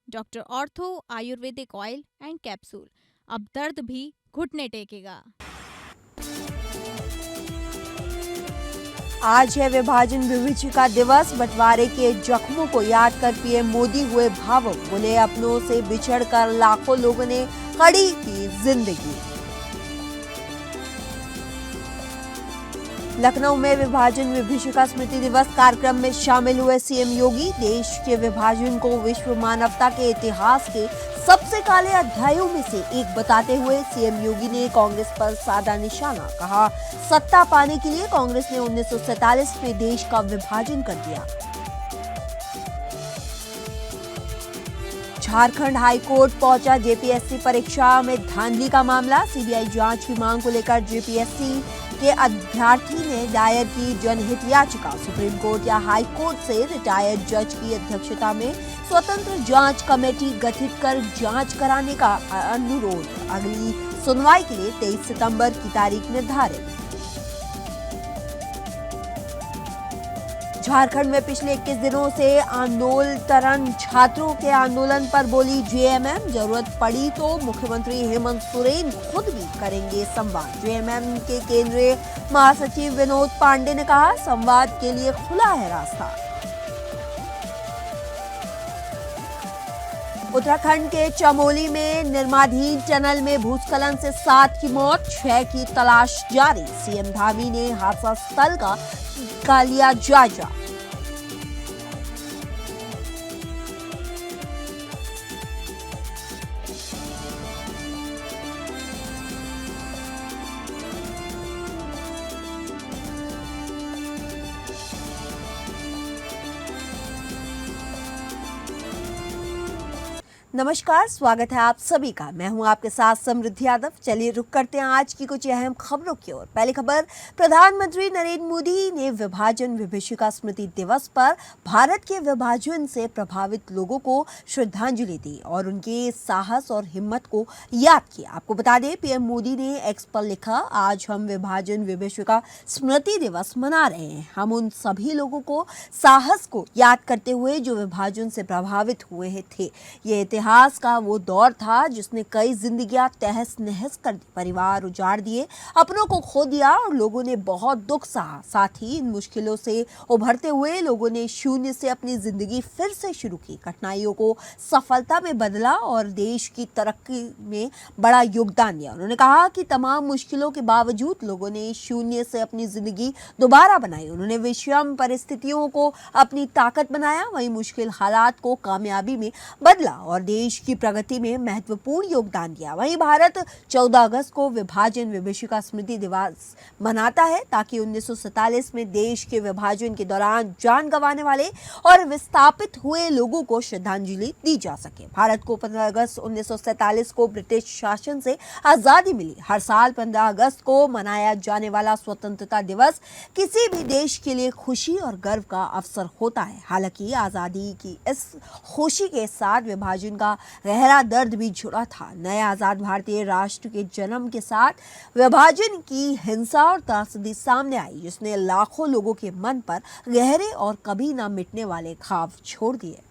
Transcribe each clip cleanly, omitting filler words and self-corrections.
Doctor ortho Ayurvedic oil and capsule. अब दर्द भी घुटने टेकेगा। आज है विभाजन विभीषिका दिवस। बंटवारे के जख्मों को याद कर पीएम मोदी हुए भावुक। बोले, अपनों से बिछड़कर लाखों लोगों ने खड़ी की जिंदगी। लखनऊ में विभाजन विभीषिका स्मृति दिवस कार्यक्रम में शामिल हुए सीएम योगी। देश के विभाजन को विश्व मानवता के इतिहास के सबसे काले अध्यायों में से एक बताते हुए सीएम योगी ने कांग्रेस पर साधा निशाना। कहा, सत्ता पाने के लिए कांग्रेस ने 1947 में देश का विभाजन कर दिया। झारखंड हाईकोर्ट पहुंचा जेपीएससी परीक्षा में धांधली का मामला। सीबीआई जांच की मांग को लेकर जेपीएससी के अभ्यर्थी ने दायर की जनहित याचिका। सुप्रीम कोर्ट या हाई कोर्ट से रिटायर्ड जज की अध्यक्षता में स्वतंत्र जांच कमेटी गठित कर जांच कराने का अनुरोध। अगली सुनवाई के लिए 23 सितंबर की तारीख निर्धारित। झारखंड में पिछले 21 दिनों से आंदोलन छात्रों के आंदोलन पर बोली जेएमएम। जरूरत पड़ी तो मुख्यमंत्री हेमंत सोरेन खुद भी करेंगे संवाद। जेएमएम के केंद्रीय महासचिव विनोद पांडे ने कहा, संवाद के लिए खुला है रास्ता। उत्तराखंड के चमोली में निर्माणाधीन टनल में भूस्खलन से 7 की मौत, 6 की तलाश जारी। सीएम धामी ने हादसा स्थल का लिया जायजा। नमस्कार, स्वागत है आप सभी का। मैं हूं आपके साथ समृद्धि यादव। चलिए रुक करते हैं आज की कुछ अहम खबरों की ओर। पहली खबर, प्रधानमंत्री नरेंद्र मोदी ने विभाजन विभीषिका स्मृति दिवस पर भारत के विभाजन से प्रभावित लोगों को श्रद्धांजलि दी और उनके साहस और हिम्मत को याद किया। आपको बता दें, पीएम मोदी ने एक्स पर लिखा, आज हम विभाजन विभीषिका स्मृति दिवस मना रहे हैं। हम उन सभी लोगों को साहस को याद करते हुए जो विभाजन से प्रभावित हुए थे। ये इतिहास का वो दौर था जिसने कई जिंदगियां तहस नहस कर दी, परिवार उजाड़ दिए, अपनों को खो दिया और लोगों ने बहुत दुख सहा। साथ ही इन मुश्किलों से उभरते हुए लोगों ने शून्य से अपनी जिंदगी फिर से शुरू की, कठिनाइयों को सफलता में बदला और देश की तरक्की में बड़ा योगदान दिया। उन्होंने कहा कि तमाम मुश्किलों के बावजूद लोगों ने शून्य से अपनी जिंदगी दोबारा बनाई। उन्होंने विषम परिस्थितियों को अपनी ताकत बनाया, वहीं मुश्किल हालात को कामयाबी में बदला और देश की प्रगति में महत्वपूर्ण योगदान दिया। वहीं भारत 14 अगस्त को विभाजन विभीषिका स्मृति दिवस मनाता है ताकि 1947 में देश के विभाजन के दौरान जान गंवाने वाले और विस्थापित हुए लोगों को श्रद्धांजलि दी जा सके। भारत को 15 अगस्त 1947 को ब्रिटिश शासन से आजादी मिली। हर साल 15 अगस्त को मनाया जाने वाला स्वतंत्रता दिवस किसी भी देश के लिए खुशी और गर्व का अवसर होता है। हालांकि आजादी की इस खुशी के साथ विभाजन का गहरा दर्द भी जुड़ा था। नए आजाद भारतीय राष्ट्र के जन्म के साथ विभाजन की हिंसा और त्रासदी सामने आई, जिसने लाखों लोगों के मन पर गहरे और कभी ना मिटने वाले घाव छोड़ दिए।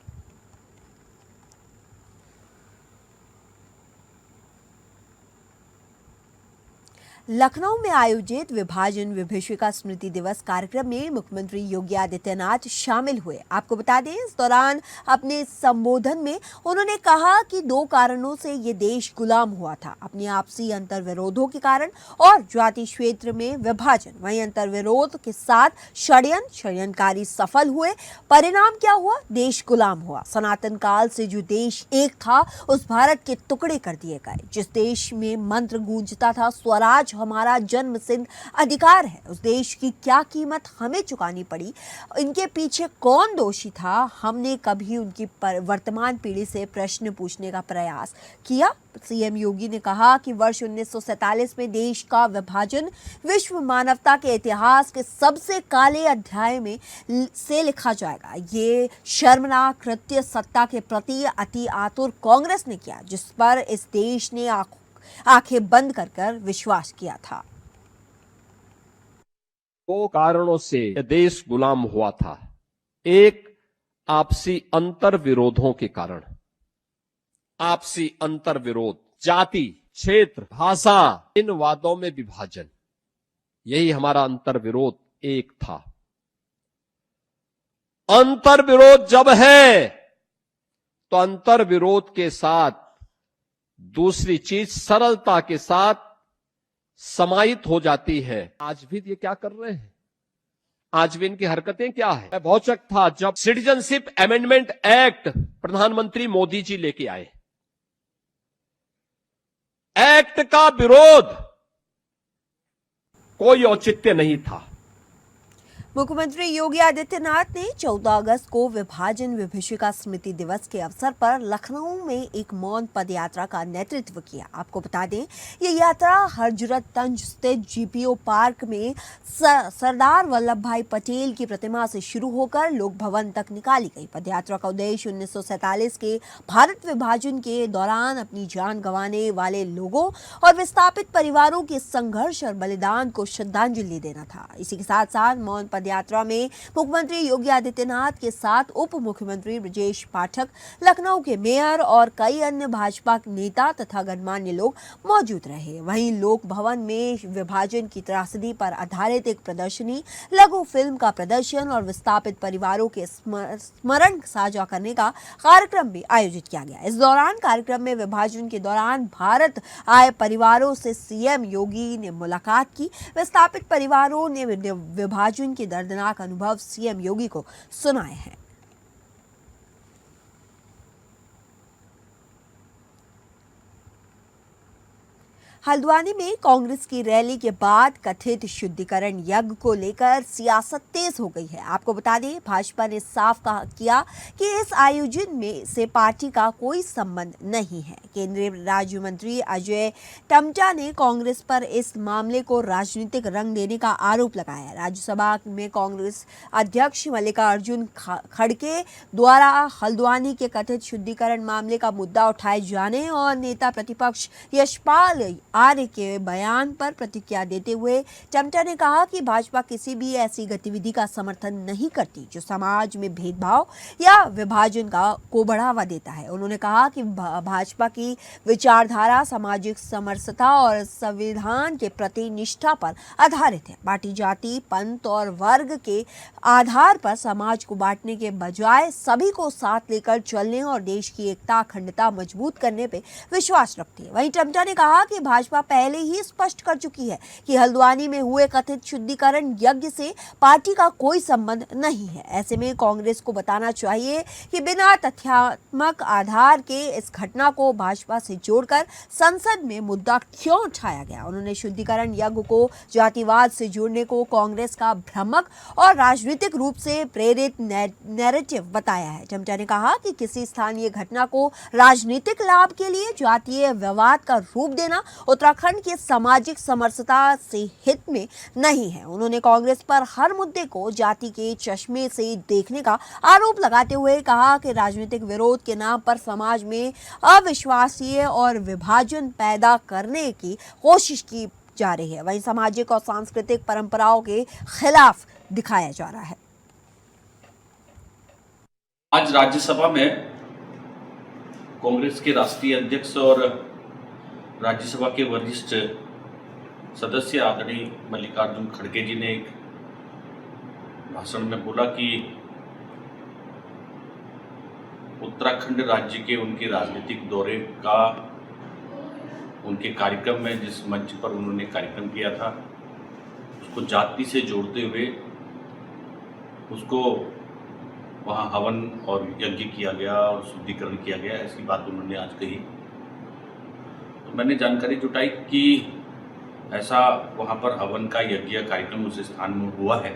लखनऊ में आयोजित विभाजन विभीषिका स्मृति दिवस कार्यक्रम में मुख्यमंत्री योगी आदित्यनाथ शामिल हुए। आपको बता दें, इस दौरान अपने संबोधन में उन्होंने कहा कि 2 कारणों से ये देश गुलाम हुआ था, अपनी आपसी अंतर्विरोधों के कारण और जाति क्षेत्र में विभाजन। वहीं अंतर्विरोध के साथ षड्यंत्रकारी सफल हुए। परिणाम क्या हुआ? देश गुलाम हुआ। सनातन काल से जो देश एक था, उस भारत के टुकड़े कर दिए गए। जिस देश में मंत्र गूंजता था, स्वराज हमारा जन्मसिद्ध अधिकार है, उस देश की क्या कीमत हमें चुकानी पड़ी? इनके पीछे कौन दोषी था? हमने कभी उनकी वर्तमान पीढ़ी से प्रश्न पूछने का प्रयास किया? सीएम योगी ने कहा कि वर्ष 1947 में देश का विभाजन विश्व मानवता के इतिहास के सबसे काले अध्याय में से लिखा जाएगा। ये शर्मनाक कृत्य सत्ता के प्रति अति आतुर कांग्रेस ने किया, जिस पर इस देश ने आंखें बंद कर विश्वास किया था। 2 कारणों से देश गुलाम हुआ था। एक, आपसी अंतर विरोधों के कारण, आपसी अंतर विरोध, जाति, क्षेत्र, भाषा, इन वादों में विभाजन, यही हमारा अंतर विरोध एक था। अंतर विरोध जब है तो अंतर विरोध के साथ दूसरी चीज सरलता के साथ समाहित हो जाती है। आज भी ये क्या कर रहे हैं? आज भी इनकी हरकतें क्या है? मैं बहुत शक था जब सिटीजनशिप अमेंडमेंट एक्ट प्रधानमंत्री मोदी जी लेके आए। एक्ट का विरोध कोई औचित्य नहीं था। मुख्यमंत्री योगी आदित्यनाथ ने 14 अगस्त को विभाजन विभीषिका स्मृति दिवस के अवसर पर लखनऊ में एक मौन पदयात्रा का नेतृत्व किया। आपको बता दें, ये यात्रा हजरतगंज स्थित जीपीओ पार्क में सरदार वल्लभ भाई पटेल की प्रतिमा से शुरू होकर लोक भवन तक निकाली गई। पदयात्रा का उद्देश्य 1947 के भारत विभाजन के दौरान अपनी जान गंवाने वाले लोगों और विस्थापित परिवारों के संघर्ष और बलिदान को श्रद्धांजलि देना था। इसी के साथ साथ मौन यात्रा में मुख्यमंत्री योगी आदित्यनाथ के साथ उप मुख्यमंत्री ब्रजेश पाठक, लखनऊ के मेयर और कई अन्य भाजपा नेता तथा गणमान्य लोग मौजूद रहे। वहीं लोक भवन में विभाजन की त्रासदी पर आधारित एक प्रदर्शनी, लघु फिल्म का प्रदर्शन और विस्थापित परिवारों के स्मरण साझा करने का कार्यक्रम भी आयोजित किया गया। इस दौरान कार्यक्रम में विभाजन के दौरान भारत आए परिवारों से सीएम योगी ने मुलाकात की। विस्थापित परिवारों ने विभाजन के दर्दनाक अनुभव सीएम योगी को सुनाए हैं। हल्द्वानी में कांग्रेस की रैली के बाद कथित शुद्धिकरण यज्ञ को लेकर सियासत तेज हो गई है। आपको बता दें, भाजपा ने साफ किया कि इस आयोजन में से पार्टी का कोई संबंध नहीं है। केंद्रीय राज्य मंत्री अजय टम्टा ने कांग्रेस पर इस मामले को राजनीतिक रंग देने का आरोप लगाया। राज्यसभा में कांग्रेस अध्यक्ष मल्लिकार्जुन खड़गे द्वारा हल्द्वानी के कथित शुद्धिकरण मामले का मुद्दा उठाए जाने और नेता प्रतिपक्ष यशपाल आर्य के बयान पर प्रतिक्रिया देते हुए टम्टा ने कहा कि भाजपा किसी भी ऐसी गतिविधि का समर्थन नहीं करती जो समाज में भेदभाव या विभाजन को बढ़ावा देता है। उन्होंने कहा कि भाजपा की विचारधारा सामाजिक समरसता और संविधान के प्रति निष्ठा पर आधारित है। पार्टी जाति, पंथ और वर्ग के आधार पर समाज को बांटने के बजाय सभी को साथ लेकर चलने और देश की एकता अखंडता मजबूत करने पर विश्वास रखती है। वहीं टम्टा ने कहा कि भाजपा पहले ही स्पष्ट कर चुकी है कि हल्द्वानी में हुए कथित शुद्धिकरण यज्ञ से पार्टी का कोई संबंध नहीं है। ऐसे में कांग्रेस को बताना चाहिए कि बिना तथ्यात्मक आधार के इस घटना को भाजपा से जोड़कर संसद में मुद्दा क्यों उठाया गया। उन्होंने शुद्धिकरण यज्ञ को जातिवाद से जोड़ने को कांग्रेस का भ्रामक और राजनीतिक रूप से प्रेरित नैरेटिव बताया है। टम्टा ने कहा कि किसी स्थानीय घटना को राजनीतिक लाभ के लिए जातीय विवाद का रूप देना उत्तराखंड के सामाजिक समरसता से हित में नहीं है। उन्होंने कांग्रेस पर हर मुद्दे को जाति के चश्मे से देखने का आरोप लगाते हुए कहा कि राजनीतिक विरोध के नाम पर समाज में अविश्वासीय और विभाजन पैदा करने की कोशिश की जा रही है। वहीं सामाजिक और सांस्कृतिक परंपराओं के खिलाफ दिखाया जा रहा है। आज राज्यसभा में कांग्रेस के राष्ट्रीय अध्यक्ष और राज्यसभा के वरिष्ठ सदस्य आदरणीय मल्लिकार्जुन खड़गे जी ने एक भाषण में बोला कि उत्तराखंड राज्य के उनके राजनीतिक दौरे का उनके कार्यक्रम में जिस मंच पर उन्होंने कार्यक्रम किया था उसको जाति से जोड़ते हुए उसको वहाँ हवन और यज्ञ किया गया और शुद्धिकरण किया गया, ऐसी बात उन्होंने आज कही। तो मैंने जानकारी जुटाई कि ऐसा वहाँ पर हवन का यज्ञ कार्यक्रम उस स्थान में हुआ है,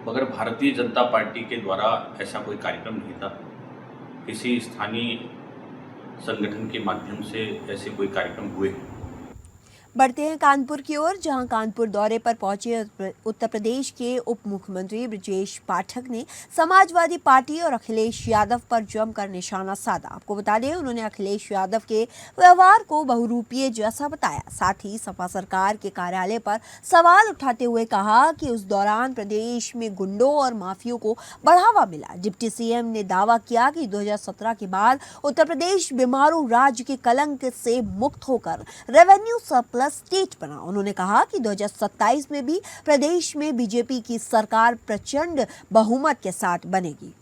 मगर भारतीय जनता पार्टी के द्वारा ऐसा कोई कार्यक्रम नहीं था। किसी स्थानीय संगठन के माध्यम से ऐसे कोई कार्यक्रम हुए। बढ़ते हैं कानपुर की ओर, जहां कानपुर दौरे पर पहुंचे उत्तर प्रदेश के उप मुख्यमंत्री ब्रजेश पाठक ने समाजवादी पार्टी और अखिलेश यादव पर जमकर निशाना साधा। आपको बता दें, उन्होंने अखिलेश यादव के व्यवहार को बहुरूपीय जैसा बताया। साथ ही सपा सरकार के कार्यालय पर सवाल उठाते हुए कहा कि उस दौरान प्रदेश में गुंडों और माफियों को बढ़ावा मिला। डिप्टी सीएम ने दावा किया कि 2017 के बाद उत्तर प्रदेश बीमारू राज्य के कलंक से मुक्त होकर रेवेन्यू सरप्लस स्टेट बना। उन्होंने कहा कि 2027 में भी प्रदेश में बीजेपी की सरकार प्रचंड बहुमत के साथ बनेगी।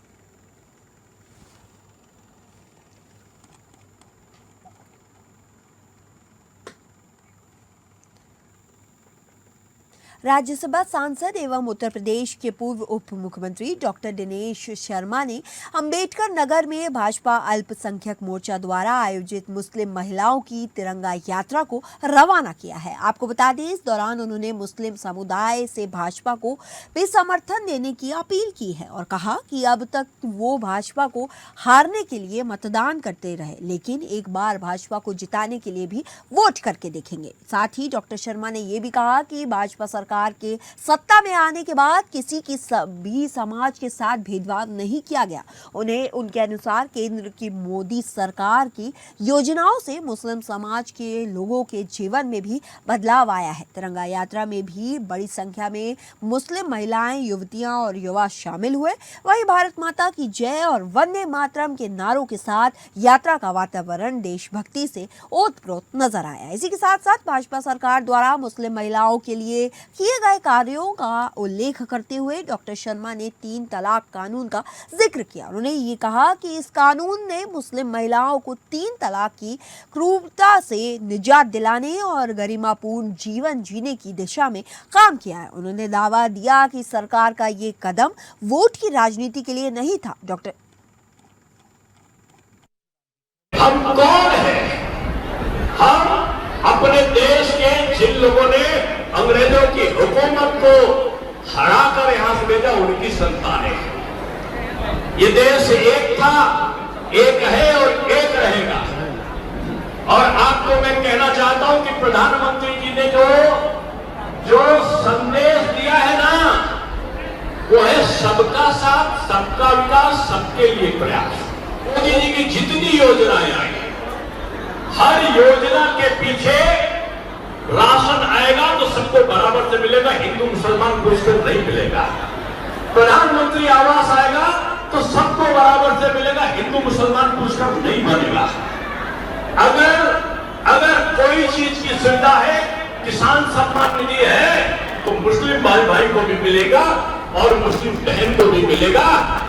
राज्यसभा सांसद एवं उत्तर प्रदेश के पूर्व उप मुख्यमंत्री डॉक्टर दिनेश शर्मा ने अंबेडकर नगर में भाजपा अल्पसंख्यक मोर्चा द्वारा आयोजित मुस्लिम महिलाओं की तिरंगा यात्रा को रवाना किया है। आपको बता दें, इस दौरान उन्होंने मुस्लिम समुदाय से भाजपा को भी समर्थन देने की अपील की है और कहा कि अब तक वो भाजपा को हारने के लिए मतदान करते रहे, लेकिन एक बार भाजपा को जिताने के लिए भी वोट करके देखेंगे। साथ ही डॉक्टर शर्मा ने ये भी कहा कि भाजपा सरकार के सत्ता में आने के बाद किसी की भी समाज के साथ भेदभाव नहीं किया गया। उन्हें उनके अनुसार केंद्र की मोदी सरकार की योजनाओं से मुस्लिम समाज के लोगों के जीवन में भी बदलाव आया है। तिरंगा यात्रा में भी बड़ी संख्या में मुस्लिम महिलाएं, युवतियां और युवा शामिल हुए। वहीं भारत माता की जय और वंदे मातरम के नारों के साथ यात्रा का वातावरण देशभक्ति से ओतप्रोत नजर आया। इसी के साथ साथ भाजपा सरकार द्वारा मुस्लिम महिलाओं के लिए किए गए कार्यों का उल्लेख करते हुए डॉक्टर शर्मा ने 3 तलाक कानून का जिक्र किया। उन्होंने ये कहा कि इस कानून ने मुस्लिम महिलाओं को 3 तलाक की क्रूरता से निजात दिलाने और गरिमापूर्ण जीवन जीने की दिशा में काम किया है। उन्होंने दावा दिया कि सरकार का ये कदम वोट की राजनीति के लिए नहीं था। डॉक्टर हम कौन हैं? हम अपने देश के जिन लोगों ने अंग्रेजों की हुकूमत को हराकर यहां से भेजा, उनकी संतानें। ये देश एक था, एक है और एक रहेगा। और आपको मैं कहना चाहता हूं कि प्रधानमंत्री जी ने जो संदेश दिया है ना, वो है सबका साथ, सबका विकास, सबके लिए प्रयास। मोदी जी की जितनी योजनाएं आई, हर योजना के पीछे राशन आएगा तो सबको बराबर से मिलेगा, हिंदू मुसलमान को इसको नहीं मिलेगा। प्रधानमंत्री आवास आएगा तो सबको बराबर से मिलेगा, हिंदू मुसलमान को उसका नहीं मिलेगा। अगर कोई चीज की सुविधा है, किसान सम्मान निधि है, तो मुस्लिम भाई को भी मिलेगा और मुस्लिम बहन को भी मिलेगा।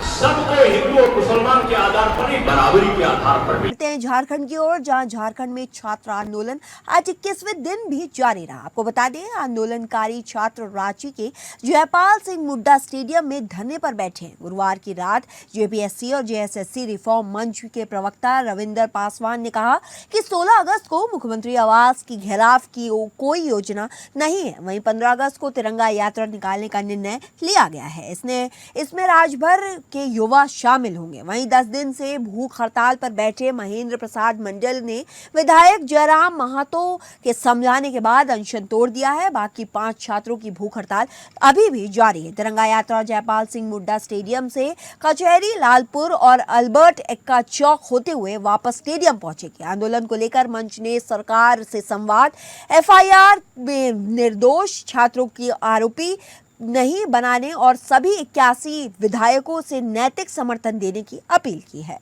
सबको हिंदू और मुसलमान के आधार पर ही, बराबरी के आधार पर भी। झारखंड की ओर, जहां झारखंड में छात्र आंदोलन आज 21वें दिन भी जारी रहा। आपको बता दें, आंदोलनकारी छात्र रांची के जयपाल सिंह मुड्डा स्टेडियम में धरने पर बैठे हैं। गुरुवार की रात जेपीएससी और जेएसएससी रिफॉर्म मंच के प्रवक्ता रविंदर पासवान ने कहा कि 16 अगस्त को मुख्यमंत्री आवास की घेराव की कोई योजना नहीं है। वहीं 15 अगस्त को तिरंगा यात्रा निकालने का निर्णय लिया गया है। इसमें राज्यभर के युवा शामिल होंगे। वहीं 10 दिन से भूख हड़ताल पर बैठे महेंद्र प्रसाद मंडल ने विधायक जयराम महतो के समझाने के बाद अनशन तोड़ दिया है। बाकी 5 छात्रों की भूख हड़ताल अभी भी जारी है। तिरंगा यात्रा जयपाल सिंह मुड्डा स्टेडियम से कचहरी, लालपुर और अल्बर्ट एक्का चौक होते हुए वापस स्टेडियम पहुंचेगी। आंदोलन को लेकर मंच ने सरकार से संवाद, एफआईआर में निर्दोष छात्रों की आरोपी नहीं बनाने और सभी 81 विधायकों से नैतिक समर्थन देने की अपील की है।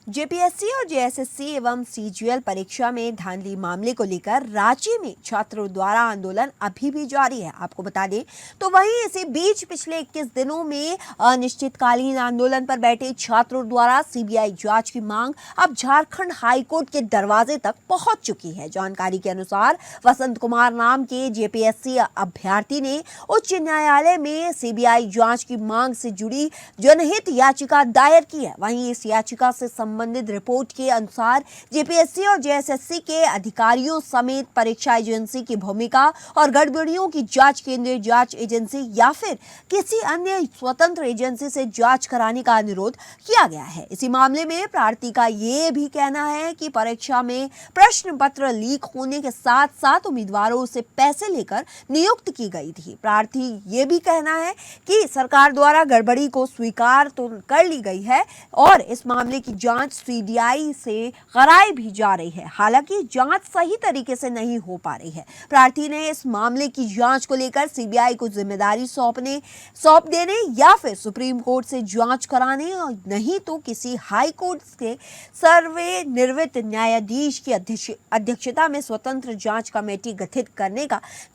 जेपीएससी और जेएसएससी एवं सीजीएल परीक्षा में धांधली मामले को लेकर रांची में छात्रों द्वारा आंदोलन अभी भी जारी है। आपको बता दें तो वहीं इसी बीच पिछले 21 दिनों में अनिश्चितकालीन आंदोलन पर बैठे छात्रों द्वारा सीबीआई जांच की मांग अब झारखंड हाईकोर्ट के दरवाजे तक पहुंच चुकी है। जानकारी के अनुसार वसंत कुमार नाम के जेपीएससी अभ्यर्थी ने उच्च न्यायालय में सीबीआई जांच की मांग से जुड़ी जनहित याचिका दायर की है। वहीं इस याचिका से संबंधित रिपोर्ट के अनुसार जेपीएससी और जेएसएससी के अधिकारियों समेत परीक्षा एजेंसी की भूमिका और गड़बड़ियों की जांच केंद्रीय जांच एजेंसी या फिर किसी अन्य स्वतंत्र एजेंसी से जांच कराने का अनुरोध किया गया है। इसी मामले में प्रार्थी का ये भी कहना है कि परीक्षा में प्रश्न पत्र लीक होने के साथ साथ उम्मीदवारों से पैसे लेकर नियुक्त की गई थी। प्रार्थी ये भी कहना है कि सरकार द्वारा गड़बड़ी को स्वीकार तो कर ली गई है और इस मामले की जांच सीबीआई से कराई भी जा रही है। हालांकि जांच सही तरीके से नहीं हो पा रही है। प्रार्थी ने इस मामले की जांच को लेकर सीबीआई को जिम्मेदारी सौंप देने या फिर सुप्रीम कोर्ट से जांच कराने और नहीं तो किसी हाई कोर्ट के सर्वनिवृत्त न्यायाधीश की अध्यक्षता में स्वतंत्र जांच कमेटी गठित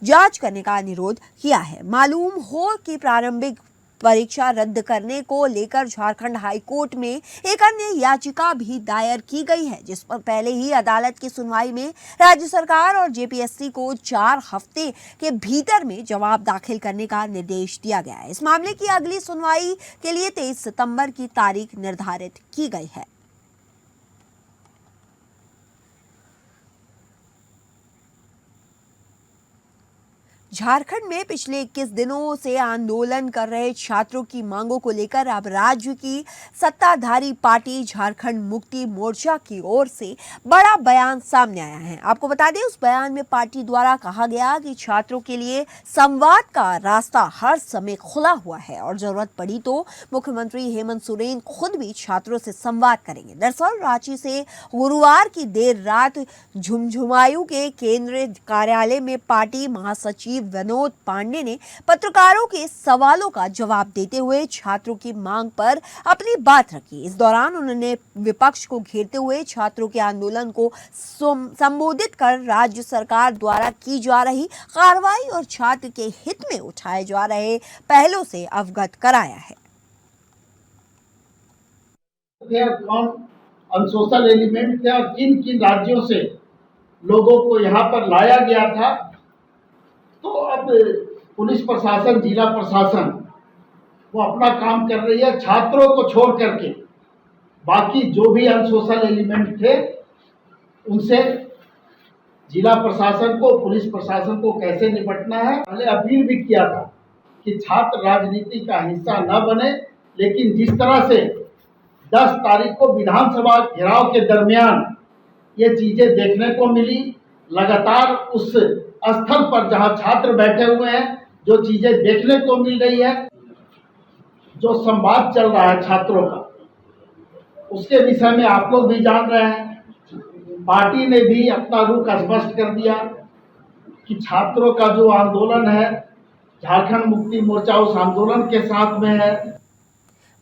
जांच करने का अनुरोध किया है। मालूम हो कि प्रारंभिक परीक्षा रद्द करने को लेकर झारखंड हाई कोर्ट में एक अन्य याचिका भी दायर की गई है, जिस पर पहले ही अदालत की सुनवाई में राज्य सरकार और जेपीएससी को 4 हफ्ते के भीतर में जवाब दाखिल करने का निर्देश दिया गया है। इस मामले की अगली सुनवाई के लिए 23 सितंबर की तारीख निर्धारित की गई है। झारखंड में पिछले 21 दिनों से आंदोलन कर रहे छात्रों की मांगों को लेकर अब राज्य की सत्ताधारी पार्टी झारखंड मुक्ति मोर्चा की ओर से बड़ा बयान सामने आया है। आपको बता दें, उस बयान में पार्टी द्वारा कहा गया कि छात्रों के लिए संवाद का रास्ता हर समय खुला हुआ है और जरूरत पड़ी तो मुख्यमंत्री हेमंत सोरेन खुद भी छात्रों से संवाद करेंगे। दरअसल रांची से गुरुवार की देर रात झुमझुमायू के केंद्रीय कार्यालय में पार्टी महासचिव विनोद पांडे ने पत्रकारों के सवालों का जवाब देते हुए छात्रों की मांग पर अपनी बात रखी। इस दौरान उन्होंने विपक्ष को घेरते हुए छात्रों के आंदोलन को संबोधित कर राज्य सरकार द्वारा की जा रही कार्रवाई और छात्र के हित में उठाए जा रहे पहलों से अवगत कराया है। कौन अनसोशल एलिमेंट थे और किन किन राज्यों से लोगों को यहाँ पर लाया गया था, तो अब पुलिस प्रशासन, जिला प्रशासन वो अपना काम कर रही है। छात्रों को छोड़ करके बाकी जो भी अनसोशल एलिमेंट थे उनसे जिला प्रशासन को, पुलिस प्रशासन को कैसे निपटना है। पहले अपील भी किया था कि छात्र राजनीति का हिस्सा न बने, लेकिन जिस तरह से 10 तारीख को विधानसभा घेराव के दरमियान ये चीजें देखने को मिली, लगातार उस स्थल पर जहां छात्र बैठे हुए हैं जो चीजें देखने को मिल रही है, जो संवाद चल रहा है छात्रों का, उसके विषय में आप लोग भी जान रहे हैं। पार्टी ने भी अपना रुख स्पष्ट कर दिया कि छात्रों का जो आंदोलन है, झारखंड मुक्ति मोर्चा उस आंदोलन के साथ में है।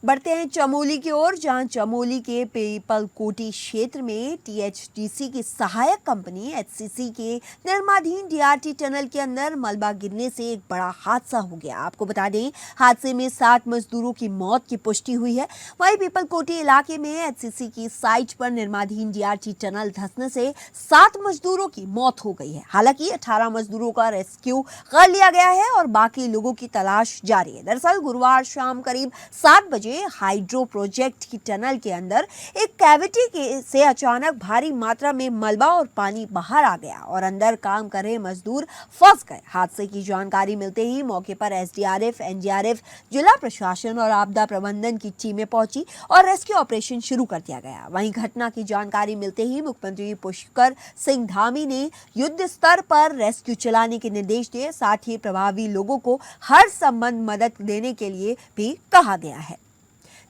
बढ़ते हैं चमोली की ओर, जहां चमोली के पीपलकोटी क्षेत्र में टीएचडीसी की सहायक कंपनी एचसीसी के निर्माणाधीन डीआरटी टनल के अंदर मलबा गिरने से एक बड़ा हादसा हो गया। आपको बता दें, हादसे में 7 मजदूरों की मौत की पुष्टि हुई है। वहीं पीपलकोटी इलाके में एचसीसी की साइट पर निर्माणाधीन डीआरटी टनल धंसने से 7 मजदूरों की मौत हो गई है। हालांकि 18 मजदूरों का रेस्क्यू कर लिया गया है और बाकी लोगों की तलाश जारी है। दरअसल गुरुवार शाम करीब 7 बजे हाइड्रो प्रोजेक्ट की टनल के अंदर एक कैविटी से अचानक भारी मात्रा में मलबा और पानी बाहर आ गया और अंदर काम कर रहे मजदूर फंस गए। हादसे की जानकारी मिलते ही मौके पर एसडीआरएफ, एनडीआरएफ, जिला प्रशासन और आपदा प्रबंधन की टीमें पहुंची और रेस्क्यू ऑपरेशन शुरू कर दिया गया। वहीं घटना की जानकारी मिलते ही मुख्यमंत्री पुष्कर सिंह धामी ने युद्ध स्तर पर रेस्क्यू चलाने के निर्देश दिए। साथ ही प्रभावी लोगों को हर संबंध मदद देने के लिए भी कहा गया है।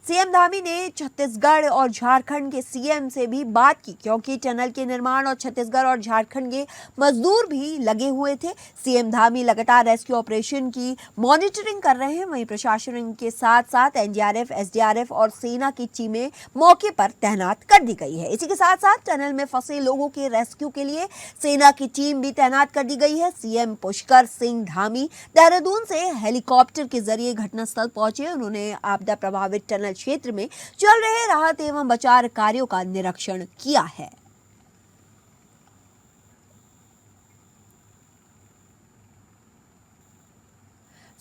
सीएम धामी ने छत्तीसगढ़ और झारखंड के सीएम से भी बात की, क्योंकि टनल के निर्माण और छत्तीसगढ़ और झारखंड के मजदूर भी लगे हुए थे। सीएम धामी लगातार रेस्क्यू ऑपरेशन की मॉनिटरिंग कर रहे हैं। वहीं प्रशासन के साथ साथ एनडीआरएफ, एसडीआरएफ और सेना की टीमें मौके पर तैनात कर दी गई है। इसी के साथ साथ टनल में फंसे लोगों के रेस्क्यू के लिए सेना की टीम भी तैनात कर दी गई है। सीएम पुष्कर सिंह धामी देहरादून से हेलीकॉप्टर के जरिए घटनास्थल पहुंचे। उन्होंने आपदा प्रभावित टनल क्षेत्र में चल रहे राहत एवं बचाव कार्यों का निरीक्षण किया है।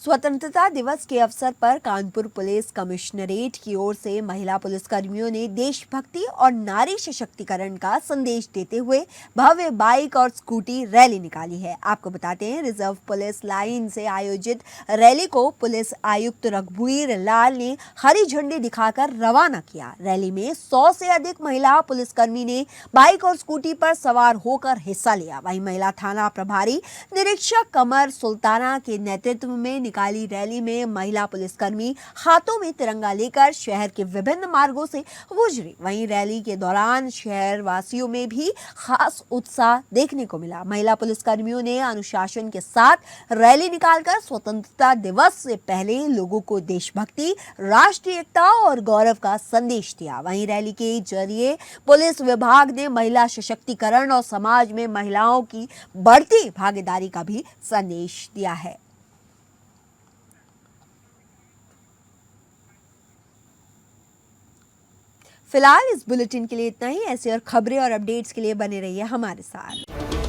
स्वतंत्रता दिवस के अवसर पर कानपुर पुलिस कमिश्नरेट की ओर से महिला पुलिसकर्मियों ने देशभक्ति और नारी सशक्तिकरण का संदेश देते हुए भव्य बाइक और स्कूटी रैली निकाली है। आपको बताते हैं, रिजर्व पुलिस लाइन से आयोजित रैली को पुलिस आयुक्त रघुवीर लाल ने हरी झंडी दिखाकर रवाना किया। रैली में 100 से अधिक महिला पुलिसकर्मी ने बाइक और स्कूटी पर सवार होकर हिस्सा लिया। वहीं महिला थाना प्रभारी निरीक्षक कमर सुल्ताना के नेतृत्व में निकाली रैली में महिला पुलिसकर्मी हाथों में तिरंगा लेकर शहर के विभिन्न मार्गों से गुजरी। वहीं रैली के दौरान शहर वासियों में भी खास उत्साह देखने को मिला। महिला पुलिसकर्मियों ने अनुशासन के साथ रैली निकालकर स्वतंत्रता दिवस से पहले लोगों को देशभक्ति, राष्ट्रीय एकता और गौरव का संदेश दिया। वहीं रैली के जरिए पुलिस विभाग ने महिला सशक्तिकरण और समाज में महिलाओं की बढ़ती भागीदारी का भी संदेश दिया है। फिलहाल इस बुलेटिन के लिए इतना ही। ऐसे और खबरें और अपडेट्स के लिए बने रहिए हमारे साथ।